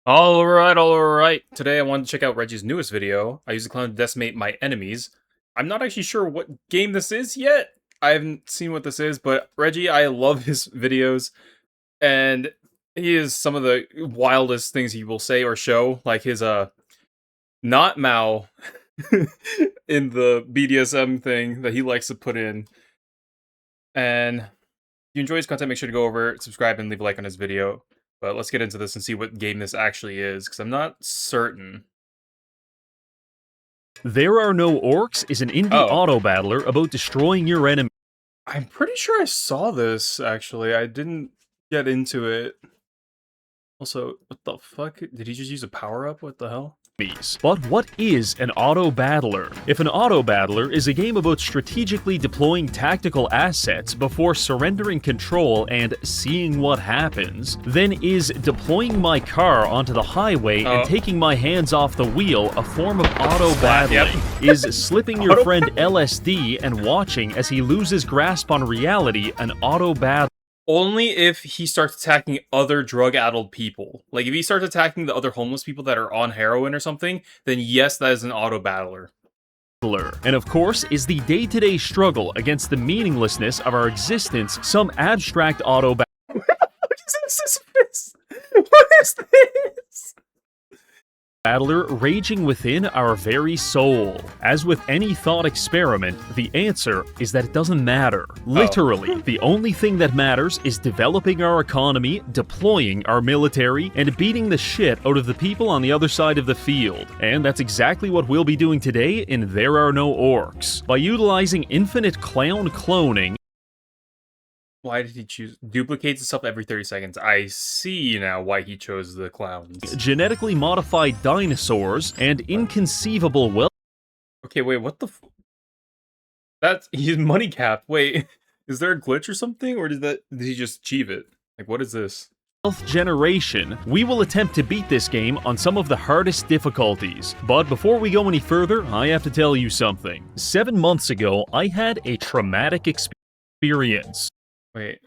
Alright. Today I wanted to check out Reggie's newest video. I use the clown to decimate my enemies. I'm not actually sure what game this is yet. I haven't seen what this is, but Reggie, I love his videos. And he is some of the wildest things he will say or show. Like his, not Mao in the BDSM thing that he likes to put in. And if you enjoy his content, make sure to go over, subscribe, and leave a like on his video. But let's get into this and see what game this actually is, because I'm not certain. There Are No Orcs is an indie auto battler about destroying your enemy. I'm pretty sure I saw this, actually. I didn't get into it. Also, what the fuck? Did he just use a power-up? What the hell? But what is an auto battler? If an auto battler is a game about strategically deploying tactical assets before surrendering control and seeing what happens, then is deploying my car onto the highway and taking my hands off the wheel a form of auto battling? Is slipping your friend LSD and watching as he loses grasp on reality an auto battle? Only if he starts attacking other drug-addled people. Like, if he starts attacking the other homeless people that are on heroin or something, then yes, that is an auto-battler. And of course, is the day-to-day struggle against the meaninglessness of our existence some abstract auto battler? What is this? Battler raging within our very soul. As with any thought experiment, the answer is that it doesn't matter. Literally, the only thing that matters is developing our economy, deploying our military, and beating the shit out of the people on the other side of the field. And that's exactly what we'll be doing today in There Are No Orcs. By utilizing infinite clown cloning. Why did he choose? Duplicates itself every 30 seconds. I see now why he chose the clowns. Genetically modified dinosaurs and inconceivable Okay, wait, what the he's money capped. Wait, is there a glitch or something? Or did he just achieve it? Like, what is this? Wealth generation. We will attempt to beat this game on some of the hardest difficulties. But before we go any further, I have to tell you something. 7 months ago, I had a traumatic experience. Wait.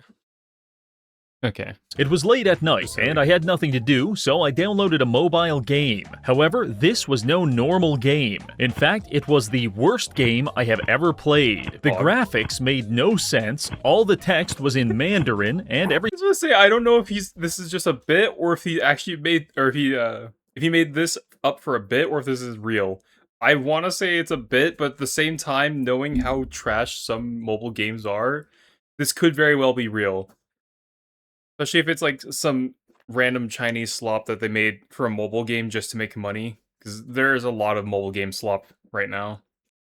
Okay. It was late at night, and I had nothing to do, so I downloaded a mobile game. However, this was no normal game. In fact, it was the worst game I have ever played. The graphics made no sense, all the text was in Mandarin, and every— I was gonna say, I don't know if this is just a bit, or if he actually made, or if he made this up for a bit, or if this is real. I want to say it's a bit, but at the same time, knowing how trash some mobile games are, this could very well be real. Especially if it's like some random Chinese slop that they made for a mobile game just to make money. Because there's a lot of mobile game slop right now.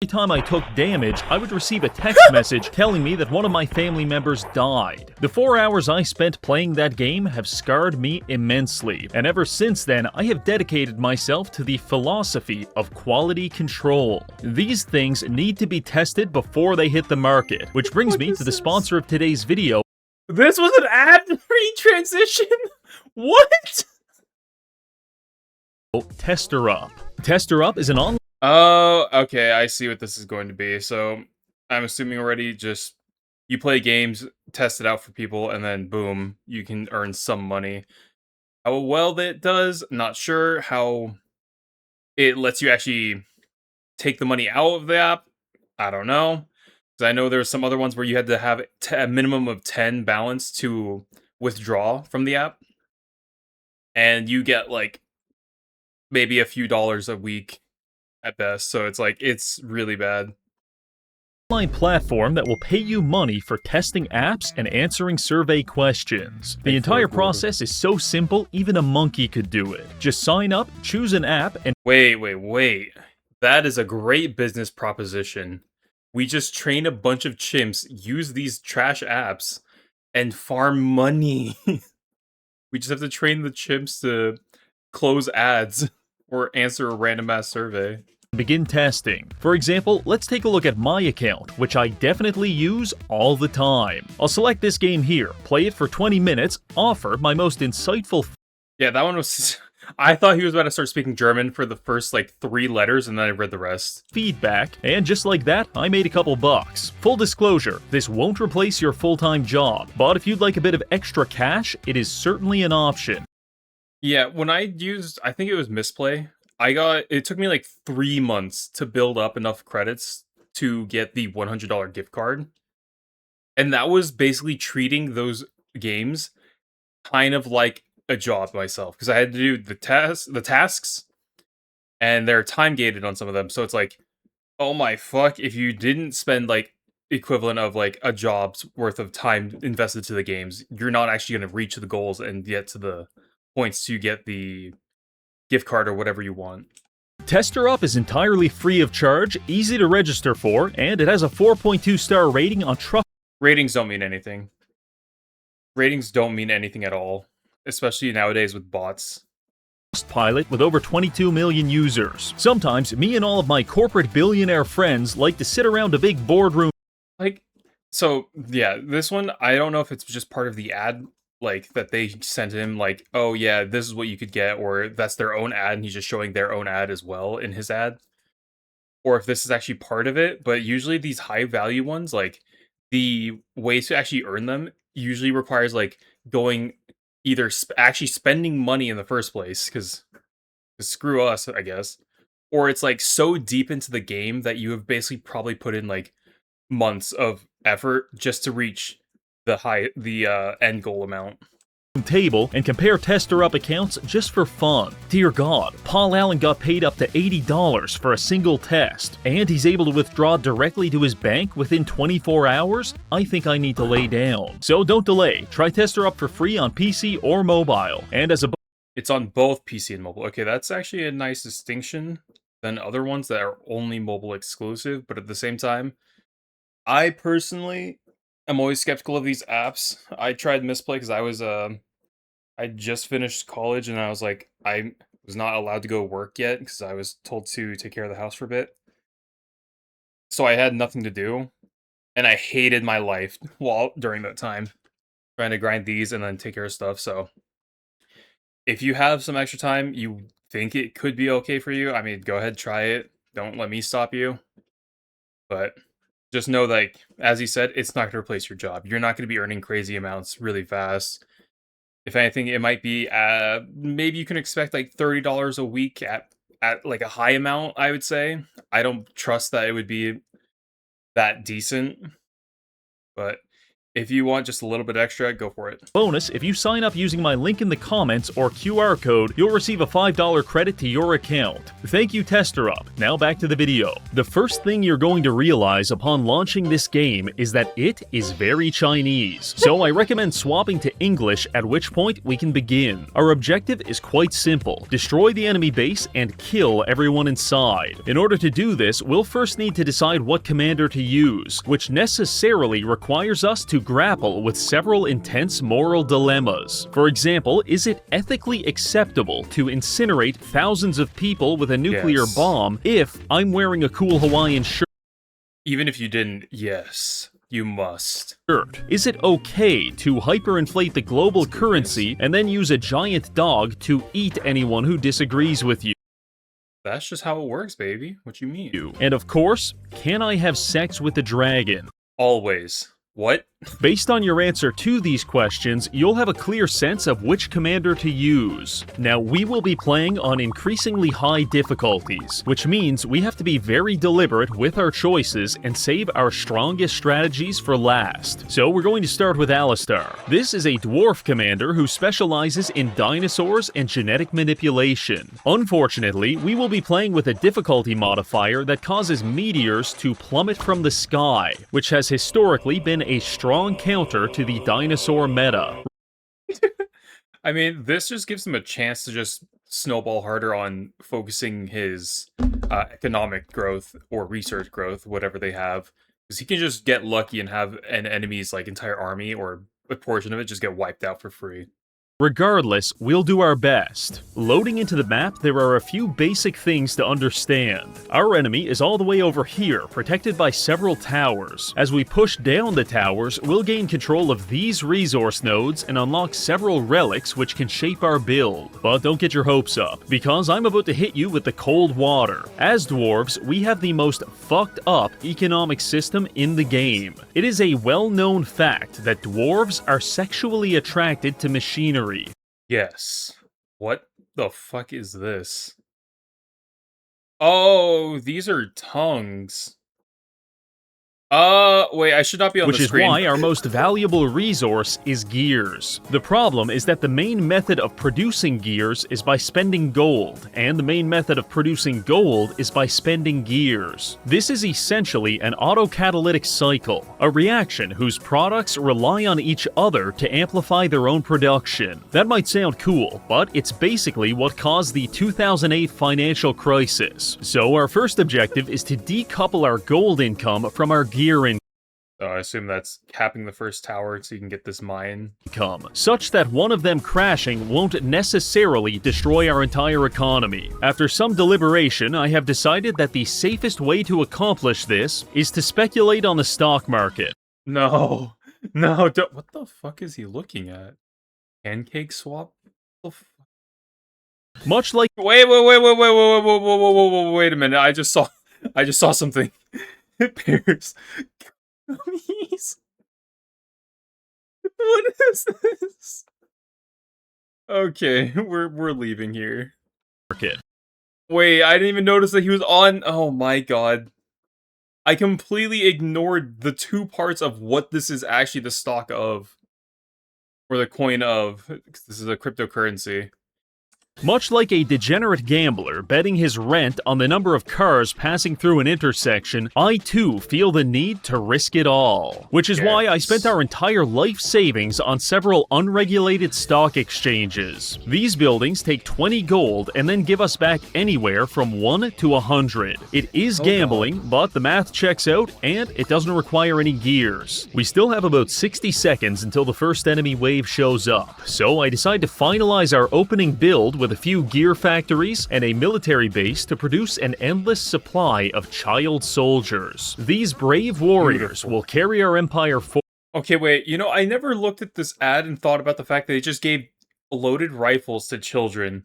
Every time I took damage, I would receive a text message telling me that one of my family members died. The 4 hours I spent playing that game have scarred me immensely, and ever since then, I have dedicated myself to the philosophy of quality control. These things need to be tested before they hit the market, which brings me to the sponsor of today's video. This was an ad-free transition? What? Tester Up. Tester Up is an online— Oh, okay, I see what this is going to be. So, I'm assuming already just, you play games, test it out for people, and then boom, you can earn some money. How well that does, not sure. How it lets you actually take the money out of the app, I don't know. Because I know there's some other ones where you had to have a minimum of 10 balance to withdraw from the app. And you get, like, maybe a few dollars a week at best, so it's like, it's really bad. Online platform that will pay you money for testing apps and answering survey questions. The entire process is so simple, even a monkey could do it. Just sign up, choose an app, and— Wait. That is a great business proposition. We just train a bunch of chimps, use these trash apps, and farm money. We just have to train the chimps to close ads or answer a random-ass survey. Begin testing. For example, let's take a look at my account, which I definitely use all the time. I'll select this game here, play it for 20 minutes, offer my most insightful— Yeah, that one was— I thought he was about to start speaking German for the first, like, 3 letters, and then I read the rest. Feedback, and just like that, I made a couple bucks. Full disclosure, this won't replace your full-time job, but if you'd like a bit of extra cash, it is certainly an option. Yeah, when I think it was Misplay, it took me like 3 months to build up enough credits to get the $100 gift card, and that was basically treating those games kind of like a job myself because I had to do the tasks, and they're time gated on some of them, so it's like, oh my fuck, if you didn't spend, like, equivalent of, like, a job's worth of time invested to the games, you're not actually gonna reach the goals and get to the points to get the gift card or whatever you want. Tester Up is entirely free of charge, easy to register for, and it has a 4.2-star rating on Trust. Ratings don't mean anything. Ratings don't mean anything at all, especially nowadays with bots. Pilot with over 22 million users. Sometimes, me and all of my corporate billionaire friends like to sit around a big boardroom. Like, so, yeah, this one, I don't know if it's just part of the ad, like, that they sent him, like, "Oh, yeah, this is what you could get," or that's their own ad, and he's just showing their own ad as well in his ad, or if this is actually part of it, but usually these high value ones, like, the ways to actually earn them usually requires, like, going either actually spending money in the first place, because screw us, I guess, or it's, like, so deep into the game that you have basically probably put in, like, months of effort just to reach the end goal amount. Table and compare Tester Up accounts just for fun. Dear God, Paul Allen got paid up to $80 for a single test, and he's able to withdraw directly to his bank within 24 hours? I think I need to lay down. So don't delay. Try Tester Up for free on PC or mobile. And as a It's on both PC and mobile. Okay, that's actually a nice distinction than other ones that are only mobile exclusive, but at the same time, I personally am always skeptical of these apps. I tried Misplay because I just finished college and I was like, I was not allowed to go work yet because I was told to take care of the house for a bit. So I had nothing to do, and I hated my life while during that time trying to grind these and then take care of stuff. So if you have some extra time, you think it could be okay for you, I mean, go ahead, try it. Don't let me stop you. But just know, like, as he said, it's not going to replace your job. You're not going to be earning crazy amounts really fast. If anything, it might be maybe you can expect like $30 a week at like a high amount, I would say. I don't trust that it would be that decent, but if you want just a little bit extra, go for it. bonus, if you sign up using my link in the comments or QR code, you'll receive a $5 credit to your account. Thank you, Tester Up. Now back to the video. The first thing you're going to realize upon launching this game is that it is very Chinese. So I recommend swapping to English, at which point we can begin. Our objective is quite simple. Destroy the enemy base and kill everyone inside. In order to do this, we'll first need to decide what commander to use, which necessarily requires us to grapple with several intense moral dilemmas. For example, is it ethically acceptable to incinerate thousands of people with a nuclear Yes. bomb if I'm wearing a cool Hawaiian shirt? Even if you didn't, yes, you must. Is it okay to hyperinflate the global currency and then use a giant dog to eat anyone who disagrees with you? That's just how it works, baby. What you mean? And of course, can I have sex with a dragon? Always. What? Based on your answer to these questions, you'll have a clear sense of which commander to use. Now, we will be playing on increasingly high difficulties, which means we have to be very deliberate with our choices and save our strongest strategies for last. So we're going to start with Alistar. This is a dwarf commander who specializes in dinosaurs and genetic manipulation. Unfortunately, we will be playing with a difficulty modifier that causes meteors to plummet from the sky, which has historically been a strong counter to the dinosaur meta. I mean, this just gives him a chance to just snowball harder on focusing his economic growth or research growth, whatever they have. Because he can just get lucky and have an enemy's like entire army or a portion of it just get wiped out for free. Regardless, we'll do our best. Loading into the map, there are a few basic things to understand. Our enemy is all the way over here, protected by several towers. As we push down the towers, we'll gain control of these resource nodes and unlock several relics which can shape our build. But don't get your hopes up, because I'm about to hit you with the cold water. As dwarves, we have the most fucked up economic system in the game. It is a well-known fact that dwarves are sexually attracted to machinery. Yes. What the fuck is this? Oh, these are tongues. Wait, I should not be on the Which is screen. why our most valuable resource is gears. The problem is that the main method of producing gears is by spending gold, and the main method of producing gold is by spending gears. This is essentially an autocatalytic cycle, a reaction whose products rely on each other to amplify their own production. That might sound cool, but it's basically what caused the 2008 financial crisis. So our first objective is to decouple our gold income from our gear I assume that's capping the first tower so you can get this mine. income, such that one of them crashing won't necessarily destroy our entire economy. After some deliberation, I have decided that the safest way to accomplish this is to speculate on the stock market. No. No, don't. What the fuck is he looking at? Pancake swap? What the fuck? Much like Wait a minute. I just saw something. Pears. Gummies. What is this? Okay, we're leaving here. market. Wait, I didn't even notice that he was on. Oh my god. I completely ignored the two parts of what this is actually the stock of. Or the coin of. This is a cryptocurrency. Much like a degenerate gambler betting his rent on the number of cars passing through an intersection, I too feel the need to risk it all. Which is why I spent our entire life savings on several unregulated stock exchanges. These buildings take 20 gold and then give us back anywhere from 1 to 100. It is gambling, but the math checks out and it doesn't require any gears. We still have about 60 seconds until the first enemy wave shows up, so I decide to finalize our opening build with a few gear factories and a military base to produce an endless supply of child soldiers. These brave warriors will carry our empire forward. Okay, wait, you know, I never looked at this ad and thought about the fact that they just gave loaded rifles to children.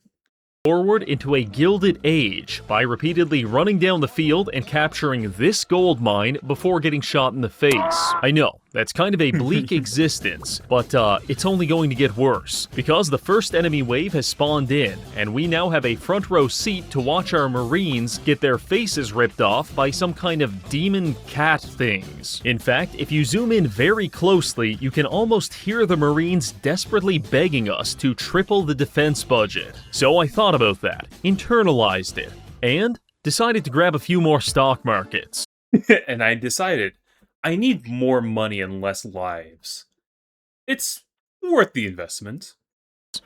Forward into a gilded age by repeatedly running down the field and capturing this gold mine before getting shot in the face. I know, that's kind of a bleak existence, but it's only going to get worse, because the first enemy wave has spawned in, and we now have a front row seat to watch our Marines get their faces ripped off by some kind of demon cat things. In fact, if you zoom in very closely, you can almost hear the Marines desperately begging us to triple the defense budget. So I thought about that, internalized it, and decided to grab a few more stock markets. And I decided, I need more money and less lives. It's worth the investment.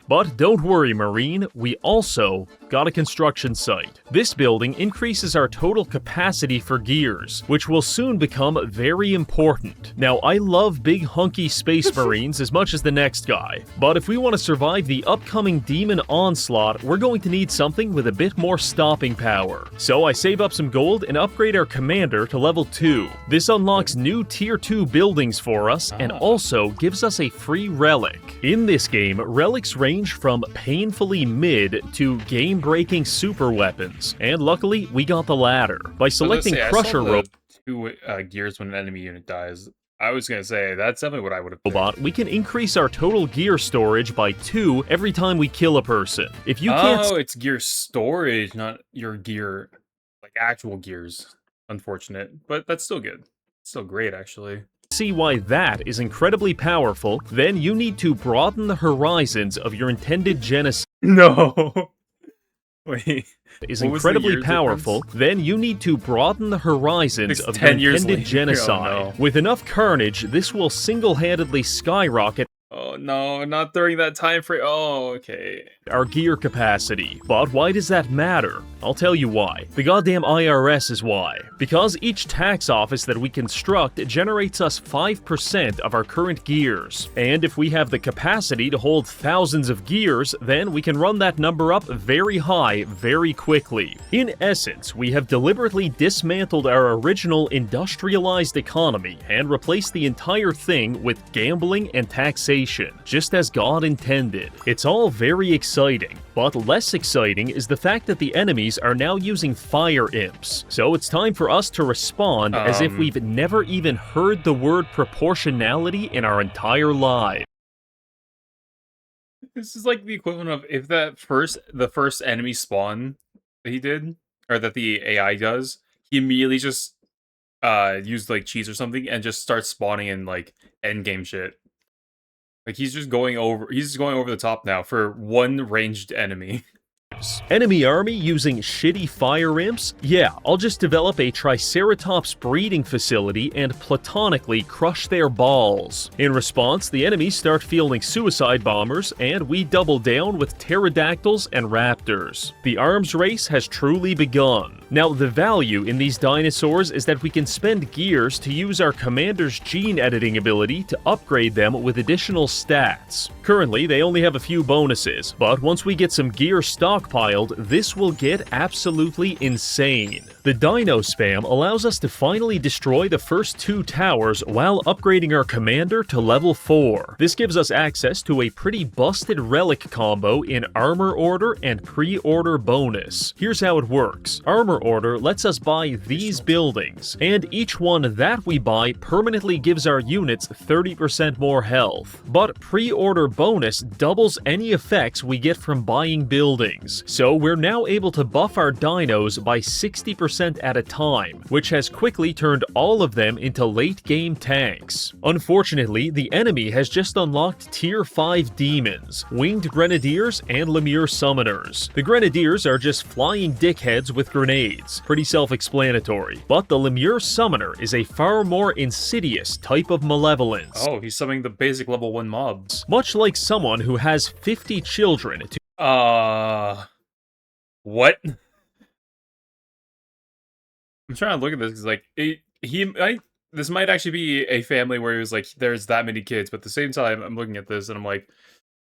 But don't worry, Marine, we also got a construction site. This building increases our total capacity for gears, which will soon become very important. Now, I love big hunky space marines as much as the next guy, but if we want to survive the upcoming demon onslaught, we're going to need something with a bit more stopping power. So I save up some gold and upgrade our commander to level 2. This unlocks new tier 2 buildings for us and also gives us a free relic. In this game, relics range from painfully mid to game-breaking super weapons, and luckily we got the latter. By selecting Crusher Robot, 2 gears when an enemy unit dies. I was gonna say, that's definitely what I would have picked. we can increase our total gear storage by 2 every time we kill a person. If you can't... Oh, it's gear storage, not your gear, like actual gears. Unfortunate, but that's still good. Still great, actually. See why that is incredibly powerful, then you need to broaden the horizons of your intended genocide. No. Wait. Is incredibly powerful, then you need to broaden the horizons of your intended genocide. Oh, no. With enough carnage, this will single-handedly skyrocket Oh no, not during that time frame. Oh, okay. our gear capacity. But why does that matter? I'll tell you why. The goddamn IRS is why. Because each tax office that we construct generates us 5% of our current gears. And if we have the capacity to hold thousands of gears, then we can run that number up very high very quickly. In essence, we have deliberately dismantled our original industrialized economy and replaced the entire thing with gambling and taxation, just as God intended. It's all very exciting, but less exciting is the fact that the enemies are now using fire imps. So it's time for us to respond as if we've never even heard the word proportionality in our entire lives. This is like the equivalent of if the first enemy spawn that he did, or that the AI does, he immediately just used like cheese or something and just starts spawning in like end game shit. Like he's just going over the top now for one ranged enemy. Enemy army using shitty fire imps? Yeah, I'll just develop a Triceratops breeding facility and platonically crush their balls. In response, the enemies start fielding suicide bombers, and we double down with pterodactyls and raptors. The arms race has truly begun. Now, the value in these dinosaurs is that we can spend gears to use our commander's gene editing ability to upgrade them with additional stats. Currently, they only have a few bonuses, but once we get some gear stockpiled, this will get absolutely insane. The dino spam allows us to finally destroy the first 2 towers while upgrading our commander to level 4. This gives us access to a pretty busted relic combo in Armor Order and Pre-Order bonus. Here's how it works. Armor Order lets us buy these buildings, and each one that we buy permanently gives our units 30% more health. But Pre-Order bonus doubles any effects we get from buying buildings, so we're now able to buff our dinos by 60% at a time, which has quickly turned all of them into late-game tanks. Unfortunately, the enemy has just unlocked Tier 5 demons, Winged Grenadiers and Lemure Summoners. The Grenadiers are just flying dickheads with grenades, pretty self-explanatory, but the Lemure Summoner is a far more insidious type of malevolence. Oh, he's summoning the basic level 1 mobs. Much like someone who has 50 children to what? I'm trying to look at this because, like, this might actually be a family where he was like, there's that many kids, but at the same time, I'm looking at this and I'm like,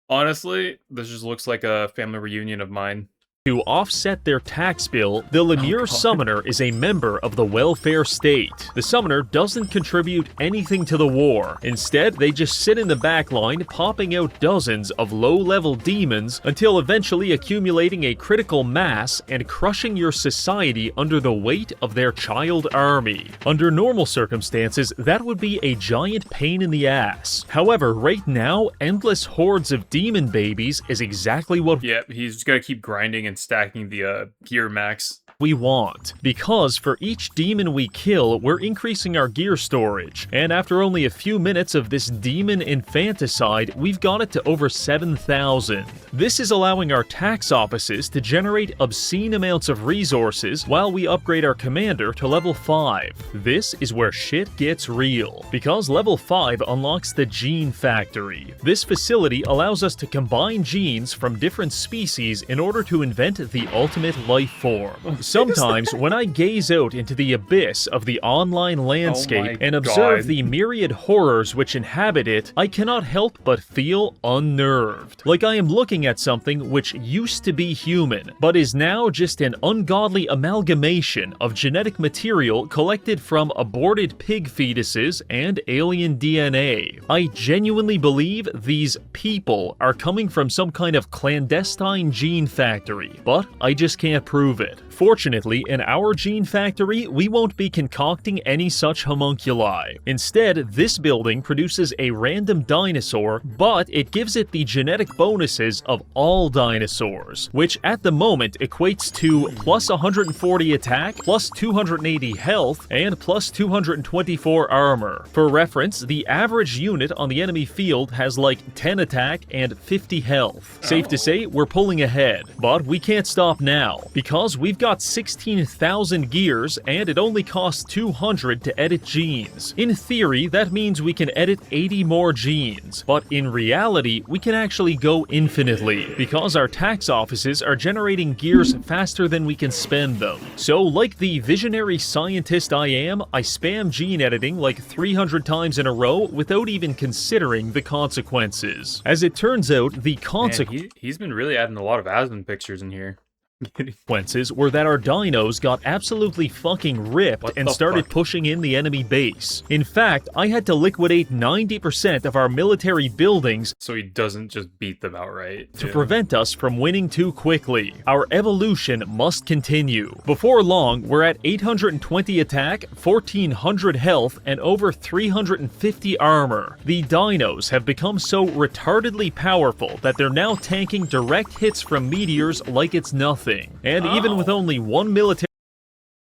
honestly, this just looks like a family reunion of mine. To offset their tax bill, the Lemure Summoner is a member of the welfare state. The Summoner doesn't contribute anything to the war. Instead, they just sit in the back line, popping out dozens of low-level demons until eventually accumulating a critical mass and crushing your society under the weight of their child army. Under normal circumstances, that would be a giant pain in the ass. However, right now, endless hordes of demon babies is exactly what he's just gonna keep grinding and stacking the gear max we want, because for each demon we kill, we're increasing our gear storage, and after only a few minutes of this demon infanticide, we've got it to over 7,000. This is allowing our tax offices to generate obscene amounts of resources while we upgrade our commander to level 5. This is where shit gets real, because level 5 unlocks the Gene Factory. This facility allows us to combine genes from different species in order to invent the ultimate life form. Sometimes, when I gaze out into the abyss of the online landscape and observe the myriad horrors which inhabit it, I cannot help but feel unnerved. Like I am looking at something which used to be human, but is now just an ungodly amalgamation of genetic material collected from aborted pig fetuses and alien DNA. I genuinely believe these people are coming from some kind of clandestine gene factory, but I just can't prove it. Fortunately, in our gene factory, we won't be concocting any such homunculi. Instead, this building produces a random dinosaur, but it gives it the genetic bonuses of all dinosaurs, which at the moment equates to plus 140 attack, plus 280 health, and plus 224 armor. For reference, the average unit on the enemy field has like 10 attack and 50 health. Safe to say, we're pulling ahead, but we can't stop now, because we've got 16,000 gears and it only costs 200 to edit genes. In theory, that means we can edit 80 more genes, but in reality, we can actually go infinitely, because our tax offices are generating gears faster than we can spend them. So, like the visionary scientist I am, I spam gene editing like 300 times in a row without even considering the consequences. As it turns out, the consequences... He's been really adding a lot of Asmon pictures in here. consequences were that our dinos got absolutely fucking ripped What and the started fuck? pushing in the enemy base. In fact, I had to liquidate 90% of our military buildings So he doesn't just beat them outright. to Yeah. prevent us from winning too quickly. Our evolution must continue. Before long, we're at 820 attack, 1400 health, and over 350 armor. The dinos have become so retardedly powerful that they're now tanking direct hits from meteors like it's nothing. And even with Oh. only one military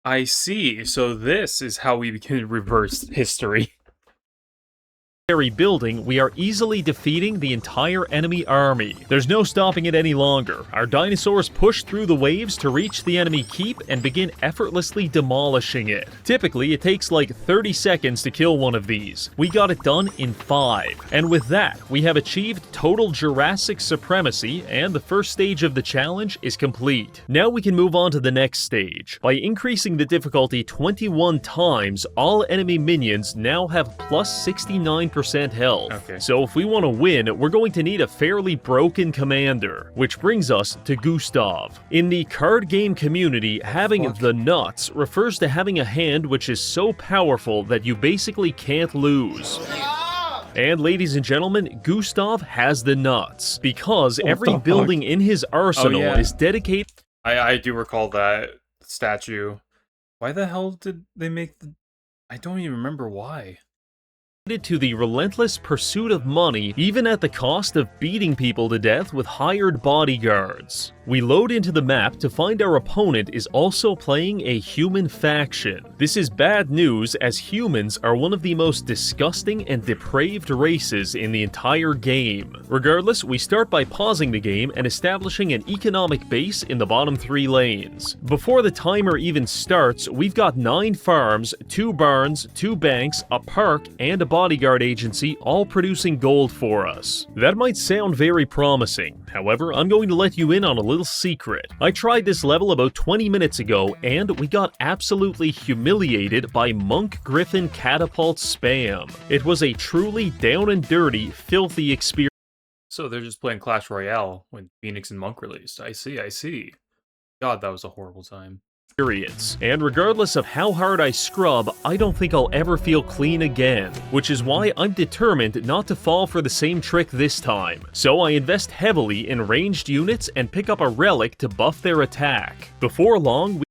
I see. So this is how we can reverse history. building, we are easily defeating the entire enemy army. There's no stopping it any longer. Our dinosaurs push through the waves to reach the enemy keep and begin effortlessly demolishing it. Typically, it takes like 30 seconds to kill one of these. We got it done in 5. And with that, we have achieved total Jurassic supremacy, and the first stage of the challenge is complete. Now we can move on to the next stage. By increasing the difficulty 21 times, all enemy minions now have plus 69% health. Okay. So if we want to win, we're going to need a fairly broken commander, which brings us to Gustav. In the card game community, having Fuck. the nuts refers to having a hand which is so powerful that you basically can't lose. And ladies and gentlemen, Gustav has the nuts, because every the fuck? building in his arsenal yeah. is dedicated I do recall that statue. Why the hell did they make the... I don't even remember why. to the relentless pursuit of money, even at the cost of beating people to death with hired bodyguards. We load into the map to find our opponent is also playing a human faction. This is bad news, as humans are one of the most disgusting and depraved races in the entire game. Regardless, we start by pausing the game and establishing an economic base in the bottom 3 lanes. Before the timer even starts, we've got 9 farms, 2 barns, 2 banks, a park, and a bodyguard agency, all producing gold for us. That might sound very promising. However, I'm going to let you in on a little secret. I tried this level about 20 minutes ago, and we got absolutely humiliated by Monk Griffin catapult spam. It was a truly down and dirty, filthy experience. So they're just playing Clash Royale when Phoenix and Monk released. I see, I see. God, that was a horrible time. And regardless of how hard I scrub, I don't think I'll ever feel clean again, which is why I'm determined not to fall for the same trick this time. So I invest heavily in ranged units and pick up a relic to buff their attack. Before long,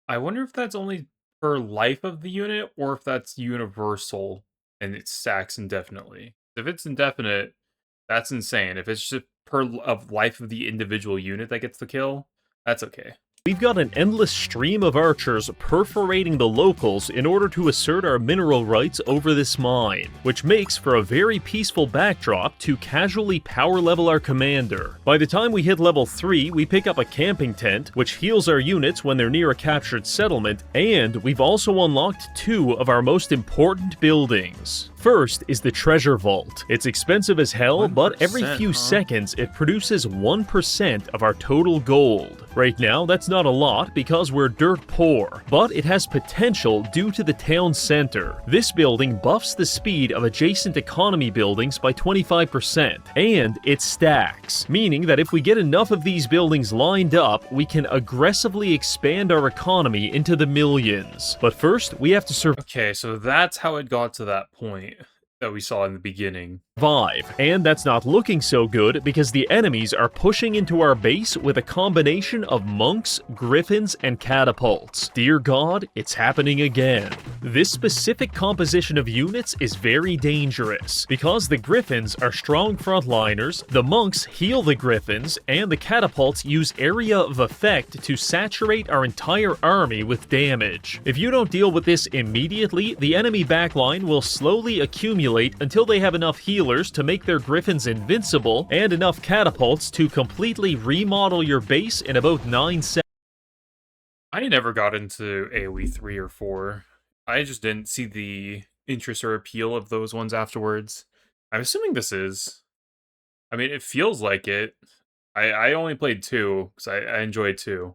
I wonder if that's only per life of the unit, or if that's universal and it stacks indefinitely. If it's indefinite, that's insane. If it's just per of life of the individual unit that gets the kill, that's okay. we've got an endless stream of archers perforating the locals in order to assert our mineral rights over this mine, which makes for a very peaceful backdrop to casually power level our commander. By the time we hit level 3, we pick up a camping tent, which heals our units when they're near a captured settlement, and we've also unlocked 2 of our most important buildings. First is the treasure vault. It's expensive as hell, but every 1%, few huh? seconds it produces 1% of our total gold. Right now, that's not a lot because we're dirt poor, but it has potential due to the town center. This building buffs the speed of adjacent economy buildings by 25%, and it stacks, meaning that if we get enough of these buildings lined up, we can aggressively expand our economy into the millions. But first, we have to survive. Okay, so that's how it got to that point that we saw in the beginning. And that's not looking so good because the enemies are pushing into our base with a combination of monks, griffins, and catapults. Dear God, it's happening again. This specific composition of units is very dangerous because the griffins are strong frontliners, the monks heal the griffins, and the catapults use area of effect to saturate our entire army with damage. If you don't deal with this immediately, the enemy backline will slowly accumulate until they have enough healers to make their griffins invincible and enough catapults to completely remodel your base in about 9 seconds. I never got into AoE 3 or 4. I just didn't see the interest or appeal of those ones afterwards. I'm assuming this is. I mean, it feels like it. I only played 2, because I enjoyed 2.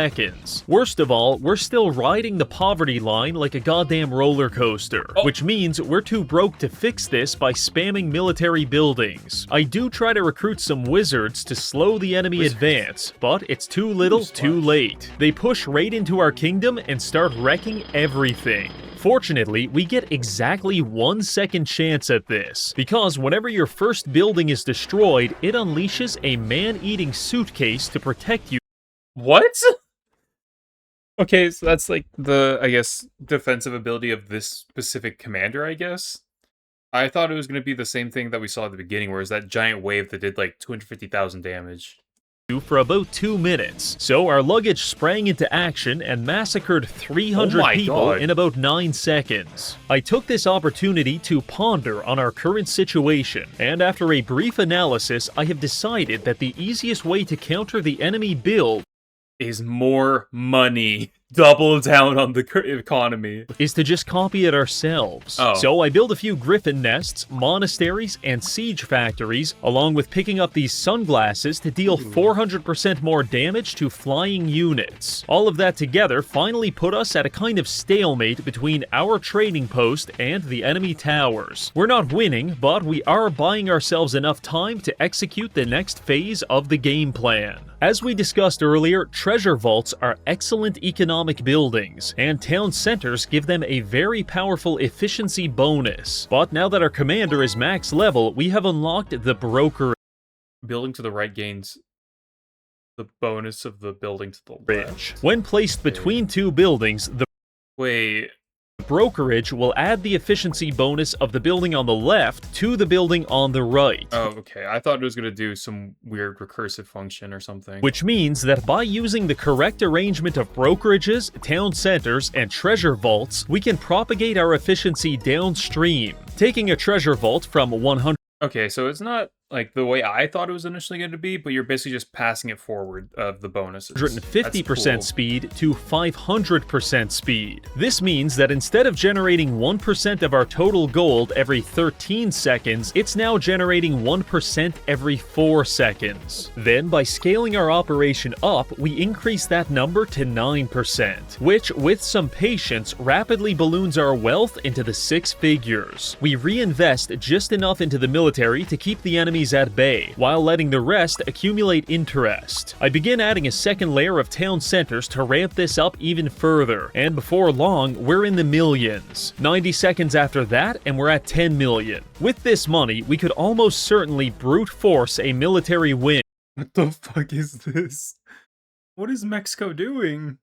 seconds. Worst of all, we're still riding the poverty line like a goddamn roller coaster, which means we're too broke to fix this by spamming military buildings. I do try to recruit some wizards to slow the enemy advance, but it's too little, too late. They push right into our kingdom and start wrecking everything. Fortunately, we get exactly 1 second chance at this, because whenever your first building is destroyed, it unleashes a man-eating suitcase to protect you. What? Okay, so that's like the, I guess, defensive ability of this specific commander, I guess. I thought it was going to be the same thing that we saw at the beginning, where it's that giant wave that did like 250,000 damage. For about 2 minutes. So our luggage sprang into action and massacred 300 people in about 9 seconds. I took this opportunity to ponder on our current situation, and after a brief analysis, I have decided that the easiest way to counter the enemy build is more money. Double down on the economy. Is to just copy it ourselves. So I build a few griffin nests, monasteries, and siege factories, along with picking up these sunglasses to deal 400% more damage to flying units. All of that together finally put us at a kind of stalemate between our trading post and the enemy towers. We're not winning, but we are buying ourselves enough time to execute the next phase of the game plan. As we discussed earlier, treasure vaults are excellent economic buildings, and town centers give them a very powerful efficiency bonus. But now that our commander is max level, we have unlocked the broker. Building to the right gains the bonus of the building to the left. When placed between two buildings, the brokerage will add the efficiency bonus of the building on the left to the building on the right. Oh, okay. I thought it was going to do some weird recursive function or something. Which means that by using the correct arrangement of brokerages, town centers, and treasure vaults, we can propagate our efficiency downstream, taking a treasure vault from 100. Okay, so it's not like the way I thought it was initially going to be, but you're basically just passing it forward of the bonuses. 150% speed to 500% speed. This means that instead of generating 1% of our total gold every 13 seconds, it's now generating 1% every 4 seconds. Then, by scaling our operation up, we increase that number to 9%, which, with some patience, rapidly balloons our wealth into the 6 figures. We reinvest just enough into the military to keep the enemies at bay, while letting the rest accumulate interest. I begin adding a second layer of town centers to ramp this up even further, and before long, we're in the millions. 90 seconds after that, and we're at 10 million. With this money, we could almost certainly brute force a military win. What the fuck is this? What is Mexico doing?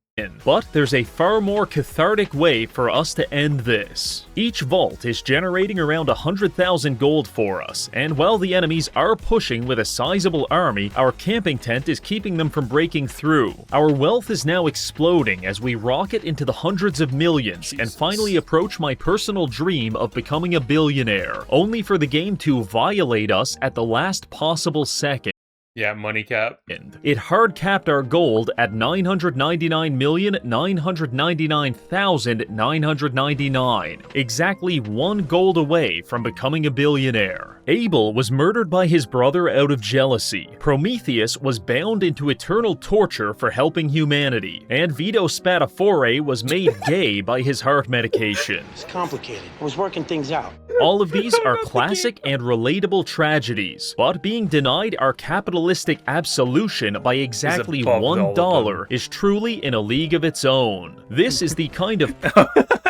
But there's a far more cathartic way for us to end this. Each vault is generating around 100,000 gold for us, and while the enemies are pushing with a sizable army, our camping tent is keeping them from breaking through. Our wealth is now exploding as we rocket into the hundreds of millions and finally approach my personal dream of becoming a billionaire, only for the game to violate us at the last possible second. Yeah, money cap. It hard capped our gold at 999,999,999, exactly 1 gold away from becoming a billionaire. Abel was murdered by his brother out of jealousy. Prometheus was bound into eternal torture for helping humanity, and Vito Spatafore was made gay by his heart medication. It's complicated. I was working things out. All of these are classic and relatable tragedies, but being denied our capitalistic absolution by exactly $1 is truly in a league of its own. This is the kind of...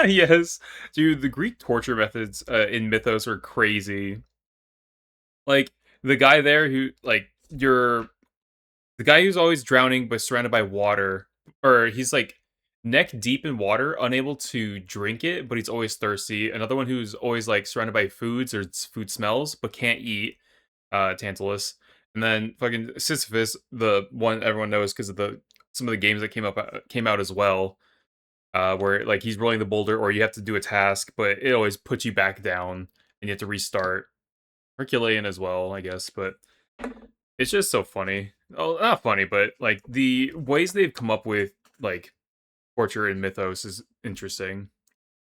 Yes. Dude, the Greek torture methods in Mythos are crazy. Like, the guy there who, like, the guy who's always drowning but surrounded by water, or he's, like, neck deep in water, unable to drink it, but he's always thirsty. Another one who's always, like, surrounded by foods or food smells, but can't eat, Tantalus. And then fucking Sisyphus, the one everyone knows because of some of the games that came out as well, where, like, he's rolling the boulder, or you have to do a task, but it always puts you back down, and you have to restart. Herculean as well, I guess, but it's just so funny. Oh, not funny, but, like, the ways they've come up with, like, torture in Mythos is interesting.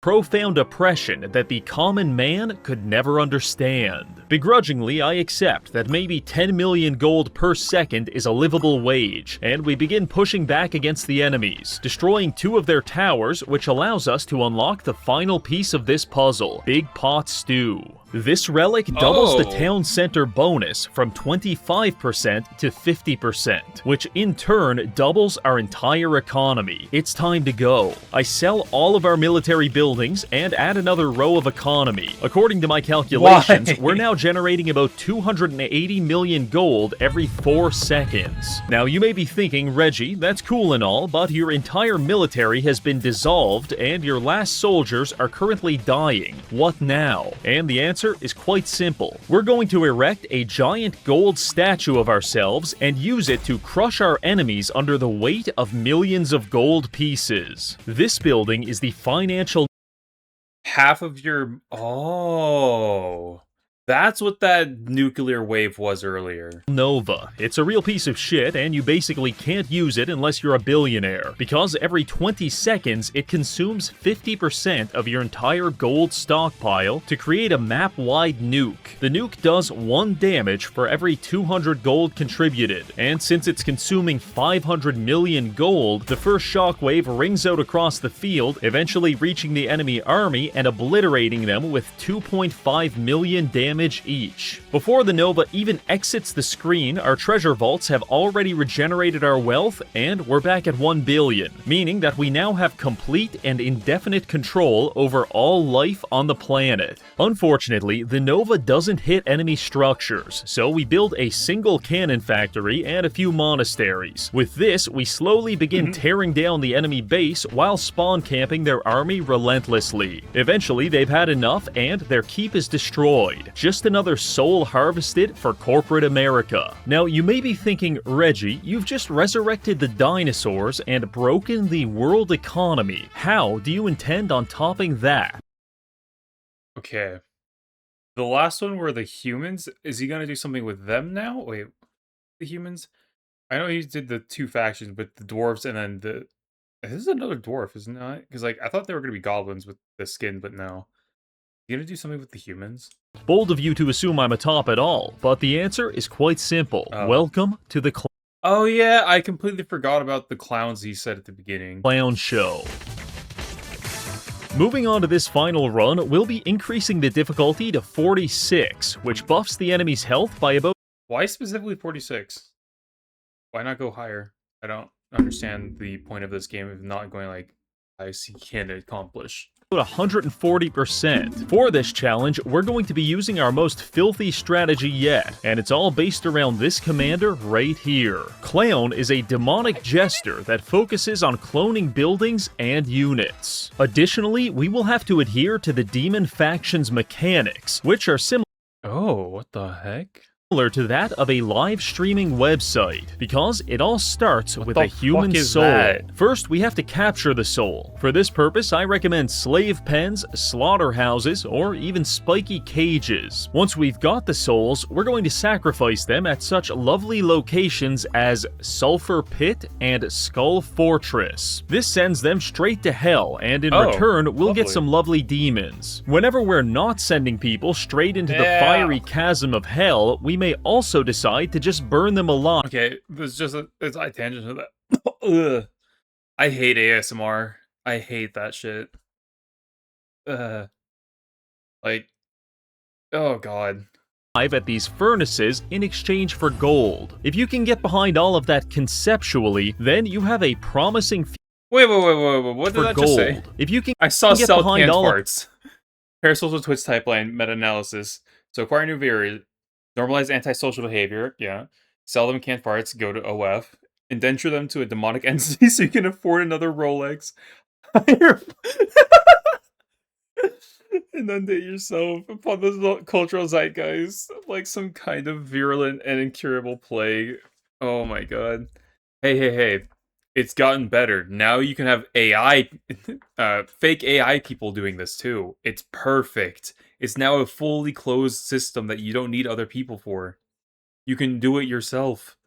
profound oppression that the common man could never understand. Begrudgingly, I accept that maybe 10 million gold per second is a livable wage, and we begin pushing back against the enemies, destroying 2 of their towers, which allows us to unlock the final piece of this puzzle, Big Pot Stew. This relic doubles the town center bonus from 25% to 50%, which in turn doubles our entire economy. It's time to go. I sell all of our military buildings and add another row of economy. According to my calculations, we're now generating about 280 million gold every 4 seconds. Now you may be thinking, Reggie, that's cool and all, but your entire military has been dissolved and your last soldiers are currently dying. What now? And the answer is quite simple. We're going to erect a giant gold statue of ourselves and use it to crush our enemies under the weight of millions of gold pieces. This building is the financial half of your... Oh... That's what that nuclear wave was earlier. Nova. It's a real piece of shit, and you basically can't use it unless you're a billionaire, because every 20 seconds it consumes 50% of your entire gold stockpile to create a map-wide nuke. The nuke does 1 damage for every 200 gold contributed, and since it's consuming 500 million gold, the first shockwave rings out across the field, eventually reaching the enemy army and obliterating them with 2.5 million damage each. Before the Nova even exits the screen, our treasure vaults have already regenerated our wealth, and we're back at 1 billion, meaning that we now have complete and indefinite control over all life on the planet. Unfortunately, the Nova doesn't hit enemy structures, so we build a single cannon factory and a few monasteries. With this, we slowly begin tearing down the enemy base while spawn camping their army relentlessly. Eventually, they've had enough and their keep is destroyed. Just another soul harvested for corporate America. Now, you may be thinking, Reggie, you've just resurrected the dinosaurs and broken the world economy. How do you intend on topping that? Okay. The last one were the humans. Is he gonna do something with them now? Wait, the humans? I know he did the 2 factions, but the dwarves and then the... This is another dwarf, isn't it? Because, like, I thought they were gonna be goblins with the skin, but no. You gonna do something with the humans? Bold of you to assume I'm a top at all, but the answer is quite simple. Welcome to the Oh yeah, I completely forgot about the clowns he said at the beginning. Clown Show. Moving on to this final run, we'll be increasing the difficulty to 46, which buffs the enemy's health by about... Why specifically 46? Why not go higher? I don't understand the point of this game of not going like, I see can accomplish. 140%. For this challenge, we're going to be using our most filthy strategy yet, and it's all based around this commander right here. Clown is a demonic jester that focuses on cloning buildings and units. Additionally, we will have to adhere to the demon faction's mechanics, which are similar what the heck? to that of a live streaming website, because it all starts with a human soul. First, we have to capture the soul. For this purpose, I recommend slave pens, slaughterhouses, or even spiky cages. Once we've got the souls, we're going to sacrifice them at such lovely locations as Sulphur Pit and Skull Fortress. This sends them straight to hell, and in return, we'll get some lovely demons. Whenever we're not sending people straight into the fiery chasm of hell, we may also decide to just burn them alive. Okay, there's just a tangent to that. Ugh. I hate ASMR. I hate that shit. Like, oh god. At these furnaces in exchange for gold. If you can get behind all of that conceptually, then you have a promising Wait, what did that just say? If you can I saw get sell behind canned all parts. Parasocial Twitch typeline meta-analysis. So acquire new variant. Normalize antisocial behavior, Sell them canned farts, go to OF. Indenture them to a demonic entity so you can afford another Rolex. Inundate yourself upon the cultural zeitgeist like some kind of virulent and incurable plague. Oh my god. Hey. It's gotten better. Now you can have AI, fake AI people doing this too. It's perfect. It's now a fully closed system that you don't need other people for. You can do it yourself.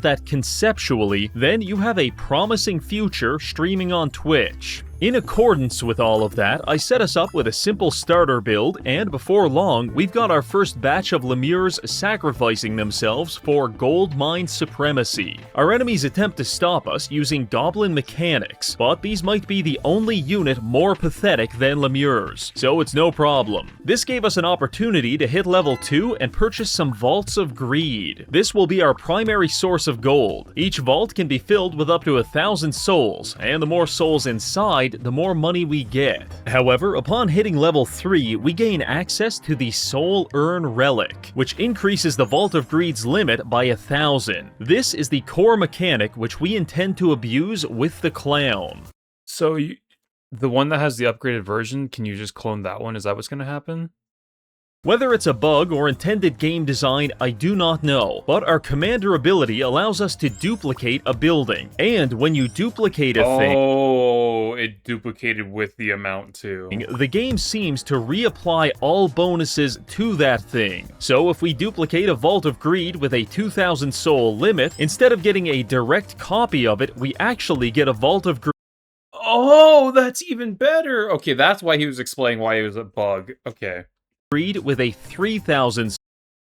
That conceptually, then you have a promising future streaming on Twitch. In accordance with all of that, I set us up with a simple starter build, and before long, we've got our first batch of lemures sacrificing themselves for gold mine supremacy. Our enemies attempt to stop us using goblin mechanics, but these might be the only unit more pathetic than lemures, so it's no problem. This gave us an opportunity to hit level 2 and purchase some vaults of greed. This will be our primary source of gold. Each vault can be filled with up to 1,000 souls, and the more souls inside, the more money we get. However, upon hitting level 3, we gain access to the Soul Urn Relic, which increases the Vault of Greed's limit by 1,000. This is the core mechanic which we intend to abuse with the clown. So, the one that has the upgraded version, can you just clone that one? Is that what's going to happen? Whether it's a bug or intended game design, I do not know, but our commander ability allows us to duplicate a building, and when you duplicate a thing... Oh, it duplicated with the amount too. The game seems to reapply all bonuses to that thing. So if we duplicate a Vault of Greed with a 2,000 soul limit, instead of getting a direct copy of it, we actually get a Vault of Greed. Oh, that's even better! Okay, that's why he was explaining why it was a bug. Okay. With a 3,000.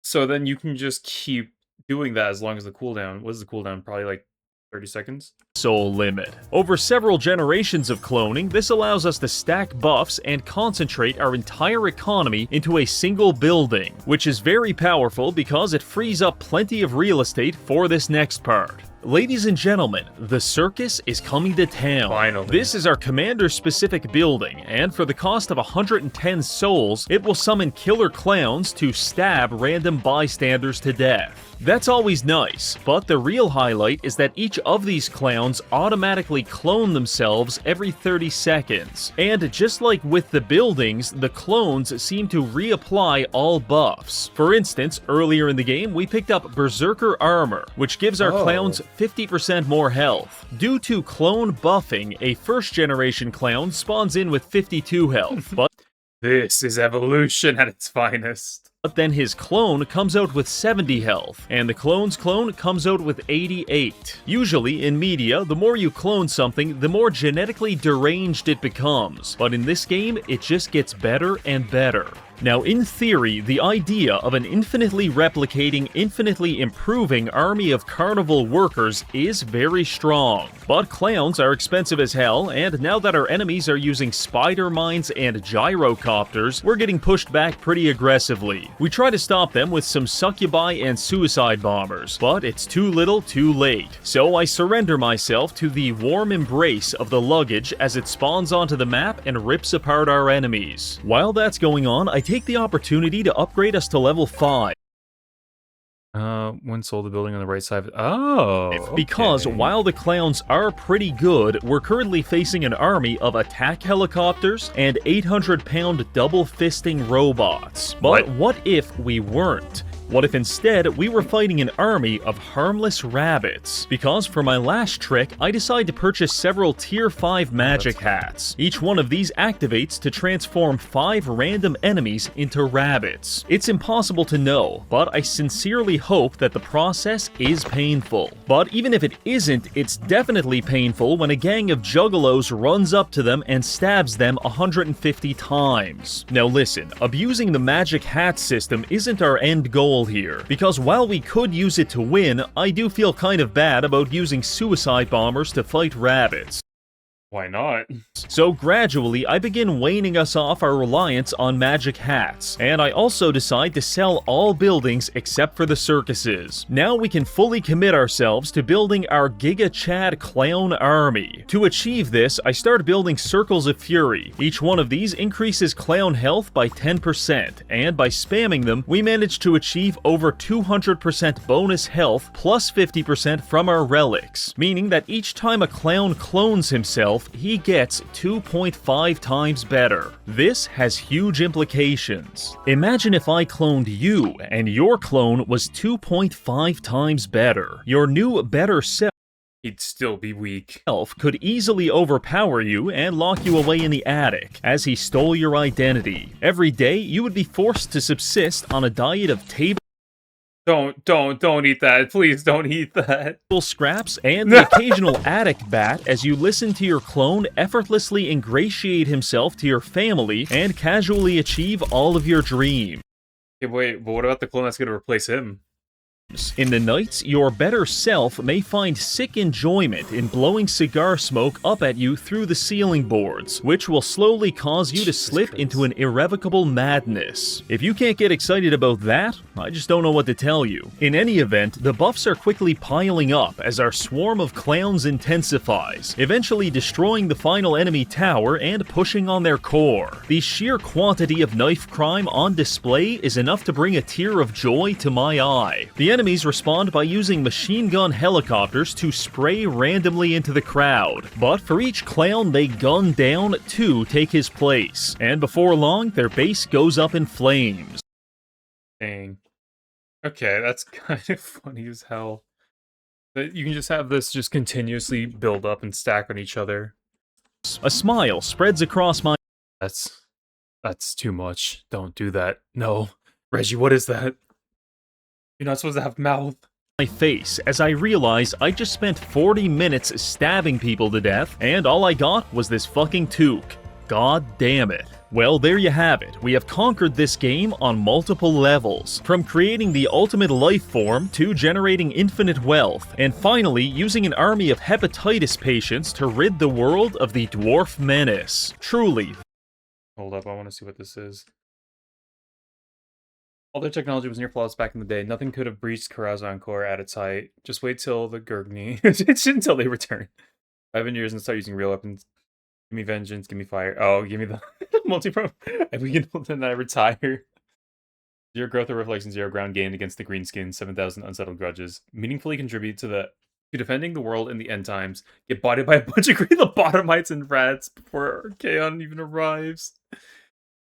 So then you can just keep doing that as long as the cooldown. What is the cooldown? Probably like 30 seconds? Soul limit. Over several generations of cloning, this allows us to stack buffs and concentrate our entire economy into a single building, which is very powerful because it frees up plenty of real estate for this next part. Ladies and gentlemen, the circus is coming to town. Finally. This is our commander-specific building, and for the cost of 110 souls, it will summon killer clowns to stab random bystanders to death. That's always nice, but the real highlight is that each of these clowns automatically clone themselves every 30 seconds. And just like with the buildings, the clones seem to reapply all buffs. For instance, earlier in the game, we picked up Berserker Armor, which gives our clowns 50% more health. Due to clone buffing, a first-generation clown spawns in with 52 health, but this is evolution at its finest. But then his clone comes out with 70 health, and the clone's clone comes out with 88. Usually, in media, the more you clone something, the more genetically deranged it becomes. But in this game, it just gets better and better. Now, in theory, the idea of an infinitely replicating, infinitely improving army of carnival workers is very strong. But clowns are expensive as hell, and now that our enemies are using spider mines and gyrocopters, we're getting pushed back pretty aggressively. We try to stop them with some succubi and suicide bombers, but it's too little too late. So I surrender myself to the warm embrace of the luggage as it spawns onto the map and rips apart our enemies. While that's going on, I take the opportunity to upgrade us to level 5. One sold the building on the right side. Oh, okay. Because while the clowns are pretty good, we're currently facing an army of attack helicopters and 800-pound double-fisting robots. But what if we weren't? What if instead we were fighting an army of harmless rabbits? Because for my last trick, I decide to purchase several tier 5 magic hats. Each one of these activates to transform 5 random enemies into rabbits. It's impossible to know, but I sincerely hope that the process is painful. But even if it isn't, it's definitely painful when a gang of juggalos runs up to them and stabs them 150 times. Now listen, abusing the magic hat system isn't our end goal here, because while we could use it to win, I do feel kind of bad about using suicide bombers to fight rabbits. Why not? So gradually, I begin waning us off our reliance on magic hats, and I also decide to sell all buildings except for the circuses. Now we can fully commit ourselves to building our Giga Chad clown army. To achieve this, I start building Circles of Fury. Each one of these increases clown health by 10%, and by spamming them, we manage to achieve over 200% bonus health plus 50% from our relics, meaning that each time a clown clones himself, he gets 2.5 times better. This has huge implications. Imagine if I cloned you, and your clone was 2.5 times better. Your new better self He'd still be weak. Could easily overpower you and lock you away in the attic, as he stole your identity. Every day, you would be forced to subsist on a diet of table Don't eat that. Please don't eat that. Scraps, and the occasional attic bat as you listen to your clone effortlessly ingratiate himself to your family and casually achieve all of your dreams. Okay, wait, but what about the clone that's gonna replace him? In the nights, your better self may find sick enjoyment in blowing cigar smoke up at you through the ceiling boards, which will slowly cause you to slip into an irrevocable madness. If you can't get excited about that, I just don't know what to tell you. In any event, the buffs are quickly piling up as our swarm of clowns intensifies, eventually destroying the final enemy tower and pushing on their core. The sheer quantity of knife crime on display is enough to bring a tear of joy to my eye. The enemies respond by using machine gun helicopters to spray randomly into the crowd, but for each clown they gun down, 2 take his place, and before long their base goes up in flames. Dang. Okay, that's kind of funny as hell. That you can just have this just continuously build up and stack on each other. A smile spreads across my That's too much. Don't do that. No. Reggie, what is that? You're not supposed to have mouth. face as I realize I just spent 40 minutes stabbing people to death, and all I got was this fucking toque. God damn it. Well, there you have it. We have conquered this game on multiple levels, from creating the ultimate life form to generating infinite wealth, and finally using an army of hepatitis patients to rid the world of the dwarf menace. Truly. Hold up, I want to see what this is. All their technology was near flawless back in the day. Nothing could have breached Karazhan Core at its height. Just wait till the Gurgni. Until they return. 5 years and start using real weapons. Give me vengeance, give me fire. Oh, give me the multi-pro. And we can then I retire. 0 growth or reflection, 0 ground gained against the greenskins, 7,000 unsettled grudges. Meaningfully contribute to defending the world in the end times. Get bodied by a bunch of green lobotomites and rats before Kaon even arrives.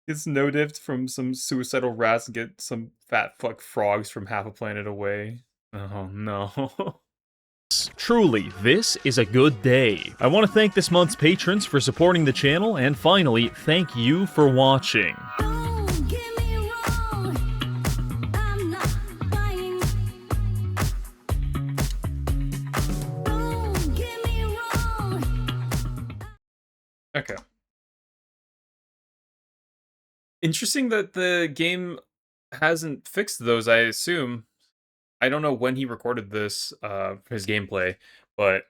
Gets no-diffed from some suicidal rats and get some fat fuck frogs from half a planet away. Oh no. Truly, this is a good day. I want to thank this month's patrons for supporting the channel, and finally, thank you for watching. Okay. Interesting that the game hasn't fixed those, I assume. I don't know when he recorded this, his gameplay, but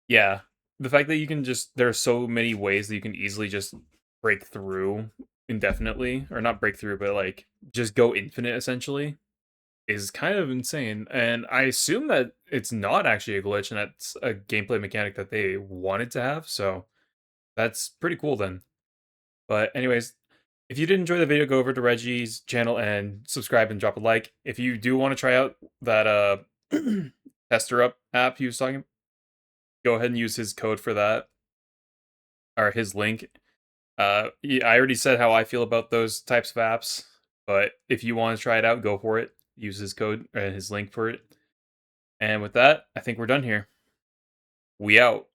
yeah. The fact that you can just, there are so many ways that you can easily just break through indefinitely, or not break through, but like, just go infinite essentially, is kind of insane. And I assume that it's not actually a glitch, and that's a gameplay mechanic that they wanted to have, so that's pretty cool then. But anyways, if you did enjoy the video, go over to Reggie's channel and subscribe and drop a like. If you do want to try out that Tester Up app he was talking about, go ahead and use his code for that, or his link. I already said how I feel about those types of apps, but if you want to try it out, go for it. Use his code and his link for it. And with that, I think we're done here. We out.